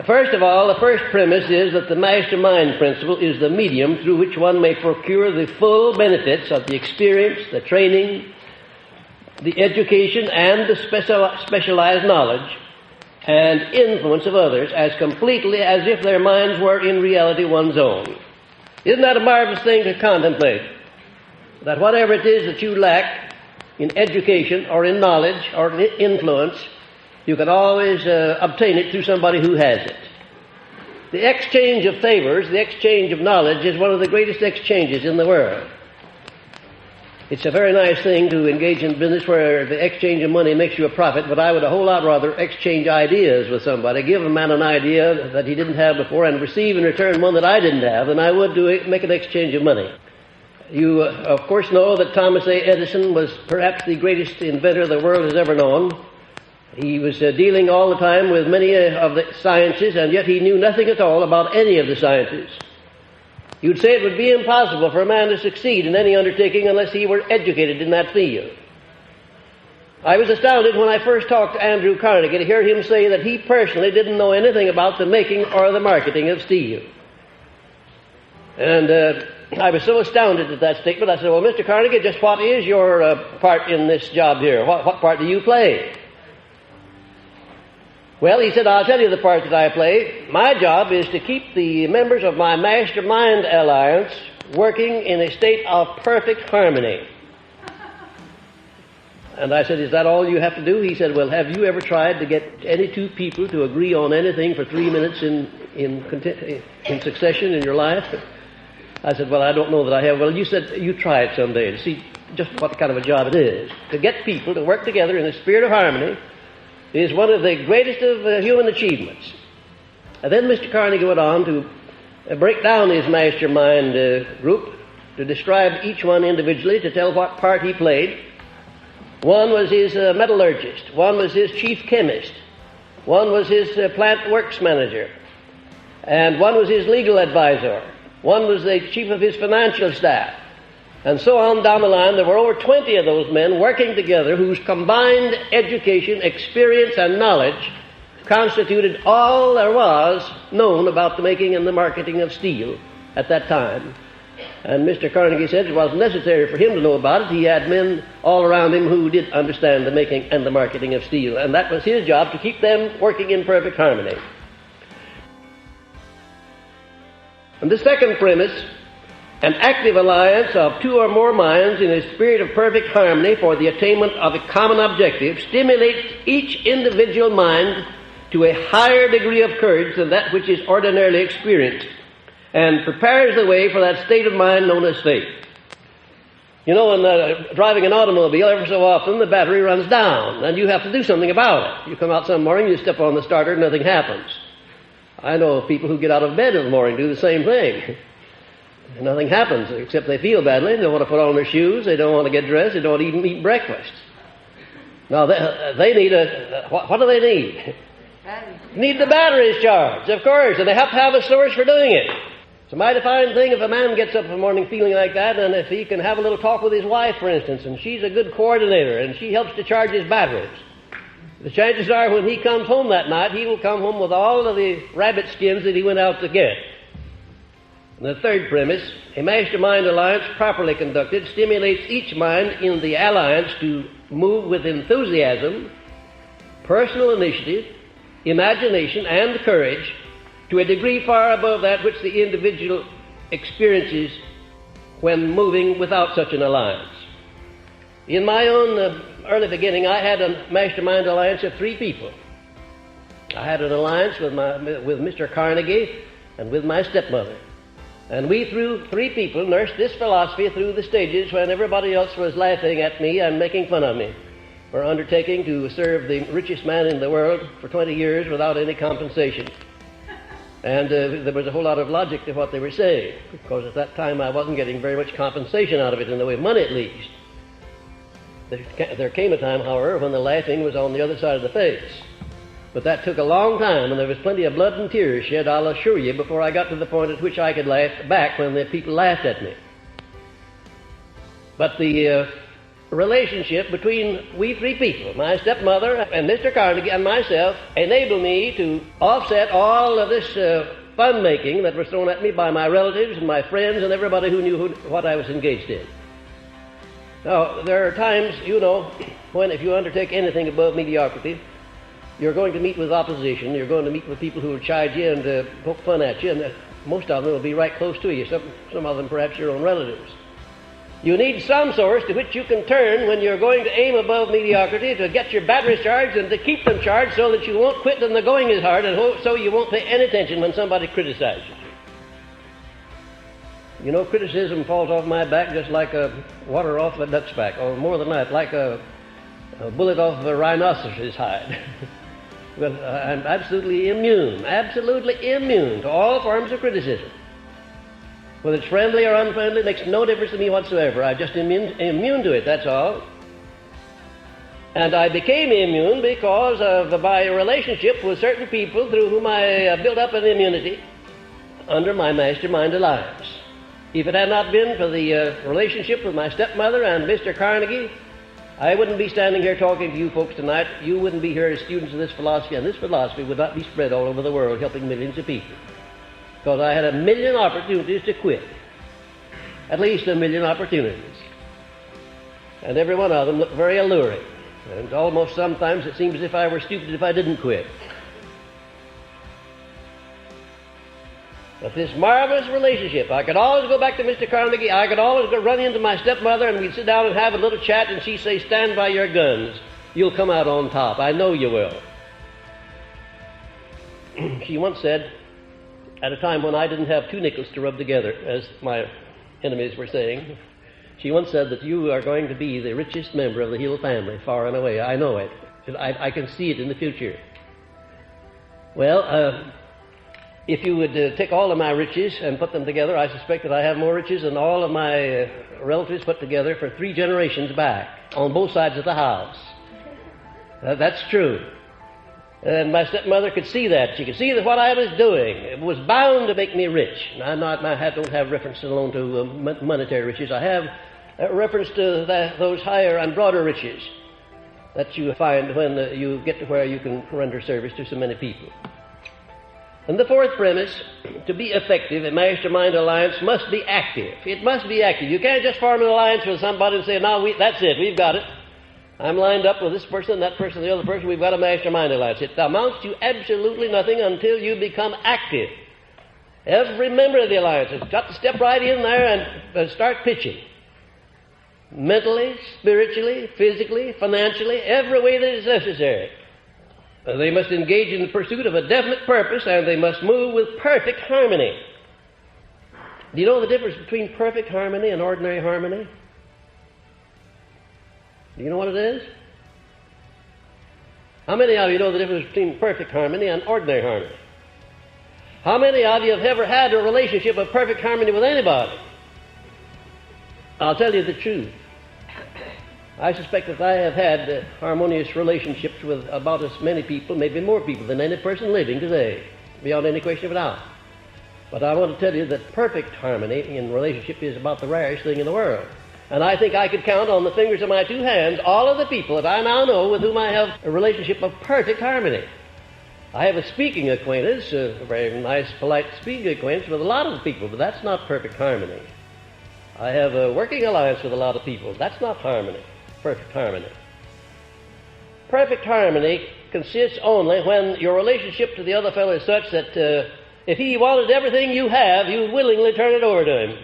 First of all, the first premise is that the mastermind principle is the medium through which one may procure the full benefits of the experience, the training, the education, and the specialized knowledge and influence of others as completely as if their minds were in reality one's own. Isn't that a marvelous thing to contemplate? That whatever it is that you lack in education or in knowledge or in influence, you can always obtain it through somebody who has it. The exchange of favors, the exchange of knowledge, is one of the greatest exchanges in the world. It's a very nice thing to engage in business where the exchange of money makes you a profit, but I would a whole lot rather exchange ideas with somebody, give a man an idea that he didn't have before, and receive in return one that I didn't have, than I would make an exchange of money. You, of course, know that Thomas A. Edison was perhaps the greatest inventor the world has ever known. He was dealing all the time with many of the sciences, and yet he knew nothing at all about any of the sciences. You'd say it would be impossible for a man to succeed in any undertaking unless he were educated in that field. I was astounded when I first talked to Andrew Carnegie to hear him say that he personally didn't know anything about the making or the marketing of steel. And I was so astounded at that statement, I said, well, Mr. Carnegie, just what is your part in this job here? What part do you play? Well, he said, I'll tell you the part that I play. My job is to keep the members of my Mastermind Alliance working in a state of perfect harmony. And I said, is that all you have to do? He said, well, have you ever tried to get any two people to agree on anything for 3 minutes in succession in your life? I said, well, I don't know that I have. Well, you said you try it someday to see just what kind of a job it is. To get people to work together in a spirit of harmony is one of the greatest of human achievements. And then Mr. Carnegie went on to break down his mastermind group, to describe each one individually, to tell what part he played. One was his metallurgist, one was his chief chemist, one was his plant works manager, and one was his legal advisor, one was the chief of his financial staff. And so on down the line, there were over 20 of those men working together whose combined education, experience, and knowledge constituted all there was known about the making and the marketing of steel at that time. And Mr. Carnegie said it wasn't necessary for him to know about it. He had men all around him who did understand the making and the marketing of steel. And that was his job, to keep them working in perfect harmony. And the second premise, an active alliance of two or more minds in a spirit of perfect harmony for the attainment of a common objective, stimulates each individual mind to a higher degree of courage than that which is ordinarily experienced, and prepares the way for that state of mind known as faith. You know, in driving an automobile, every so often the battery runs down, and you have to do something about it. You come out some morning, you step on the starter, nothing happens. I know of people who get out of bed in the morning, do the same thing. Nothing happens, except they feel badly. They don't want to put on their shoes. They don't want to get dressed. They don't even eat breakfast. Now, they need what do they need? Need the batteries charged, of course, and they have to have a source for doing it. It's a mighty fine thing if a man gets up in the morning feeling like that, and if he can have a little talk with his wife, for instance, and she's a good coordinator, and she helps to charge his batteries. The chances are when he comes home that night, he will come home with all of the rabbit skins that he went out to get. And the third premise, a mastermind alliance properly conducted stimulates each mind in the alliance to move with enthusiasm, personal initiative, imagination, and courage to a degree far above that which the individual experiences when moving without such an alliance. In my own early beginning, I had a mastermind alliance of 3 people. I had an alliance with Mr. Carnegie and with my stepmother. And we, through 3 people, nursed this philosophy through the stages when everybody else was laughing at me and making fun of me for undertaking to serve the richest man in the world for 20 years without any compensation. And there was a whole lot of logic to what they were saying, because at that time I wasn't getting very much compensation out of it, in the way of money at least. There came a time, however, when the laughing was on the other side of the face. But that took a long time, and there was plenty of blood and tears shed, I'll assure you, before I got to the point at which I could laugh back when the people laughed at me. But the relationship between we three people, my stepmother and Mr. Carnegie and myself, enabled me to offset all of this fun-making that was thrown at me by my relatives and my friends and everybody who knew what I was engaged in. Now, there are times, you know, when if you undertake anything above mediocrity, you're going to meet with opposition, you're going to meet with people who will chide you and poke fun at you, and most of them will be right close to you, some of them perhaps your own relatives. You need some source to which you can turn when you're going to aim above mediocrity to get your batteries charged and to keep them charged so that you won't quit when the going is hard and so you won't pay any attention when somebody criticizes you. You know, criticism falls off my back just like water off a duck's back, or more than that, like a bullet off a rhinoceros' hide. Well, I'm absolutely immune to all forms of criticism. Whether it's friendly or unfriendly, it makes no difference to me whatsoever. I'm just immune to it, that's all. And I became immune because of my relationship with certain people through whom I built up an immunity under my Mastermind Alliance. If it had not been for the relationship with my stepmother and Mr. Carnegie, I wouldn't be standing here talking to you folks tonight. You wouldn't be here as students of this philosophy, and this philosophy would not be spread all over the world helping millions of people. Because I had 1 million opportunities to quit. At least 1 million opportunities. And every one of them looked very alluring. And almost sometimes it seems as if I were stupid if I didn't quit. But this marvelous relationship, I could always go back to Mr. Carnegie, I could always go run into my stepmother, and we'd sit down and have a little chat, and she'd say, "Stand by your guns. You'll come out on top. I know you will." She once said, at a time when I didn't have 2 nickels to rub together, as my enemies were saying, she once said that you are going to be the richest member of the Hill family, far and away. I know it. I can see it in the future. Well, if you would take all of my riches and put them together, I suspect that I have more riches than all of my relatives put together for 3 generations back, on both sides of the house. That's true. And my stepmother could see that. She could see that what I was doing, it was bound to make me rich. I don't have reference alone to monetary riches. I have reference to those higher and broader riches that you find when you get to where you can render service to so many people. And the fourth premise, to be effective, a Mastermind Alliance must be active. It must be active. You can't just form an alliance with somebody and say, "Now, that's it, we've got it. I'm lined up with this person, that person, the other person, we've got a Mastermind Alliance." It amounts to absolutely nothing until you become active. Every member of the alliance has got to step right in there and start pitching. Mentally, spiritually, physically, financially, every way that is necessary. They must engage in the pursuit of a definite purpose, and they must move with perfect harmony. Do you know the difference between perfect harmony and ordinary harmony? Do you know what it is? How many of you know the difference between perfect harmony and ordinary harmony? How many of you have ever had a relationship of perfect harmony with anybody? I'll tell you the truth. I suspect that I have had harmonious relationships with about as many people, maybe more people than any person living today, beyond any question of a doubt. But I want to tell you that perfect harmony in relationship is about the rarest thing in the world. And I think I could count on the fingers of my 2 hands all of the people that I now know with whom I have a relationship of perfect harmony. I have a speaking acquaintance, a very nice, polite speaking acquaintance with a lot of people, but that's not perfect harmony. I have a working alliance with a lot of people. That's not harmony, perfect harmony. Perfect harmony consists only when your relationship to the other fellow is such that if he wanted everything you have, you would willingly turn it over to him.